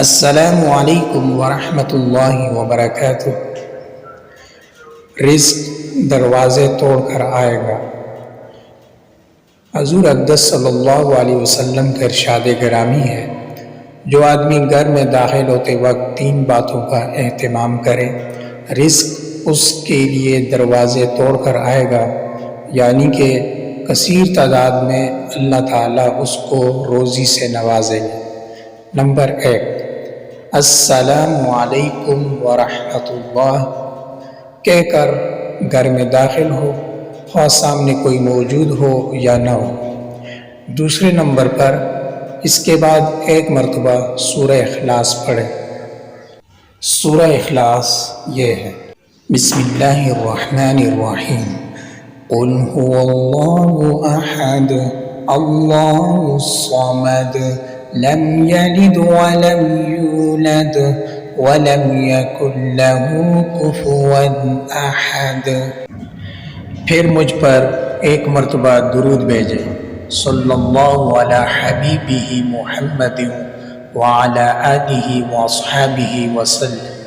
السلام علیکم ورحمۃ اللہ وبرکاتہ۔ رزق دروازے توڑ کر آئے گا۔ حضور اقدس صلی اللہ علیہ وسلم کا ارشاد گرامی ہے، جو آدمی گھر میں داخل ہوتے وقت 3 باتوں کا اہتمام کرے، رزق اس کے لیے دروازے توڑ کر آئے گا، یعنی کہ کثیر تعداد میں اللہ تعالیٰ اس کو روزی سے نوازے گا۔ نمبر 1، السلام علیکم ورحمۃ اللہ کہہ کر گھر میں داخل ہو، خواہ سامنے کوئی موجود ہو یا نہ ہو۔ دوسرے نمبر پر اس کے بعد 1 مرتبہ سورہ اخلاص پڑھے۔ سورہ اخلاص یہ ہے: بسم اللہ الرحمن الرحیم، قل هو اللہ احد اللہ الصمد لم یلد ولم یولد ولم یکن له کفوا احد۔ پھر مجھ پر 1 مرتبہ درود بھیجے، صلی اللہ علی حبیبہ محمد وعلی آلہ واصحابہ وسلم۔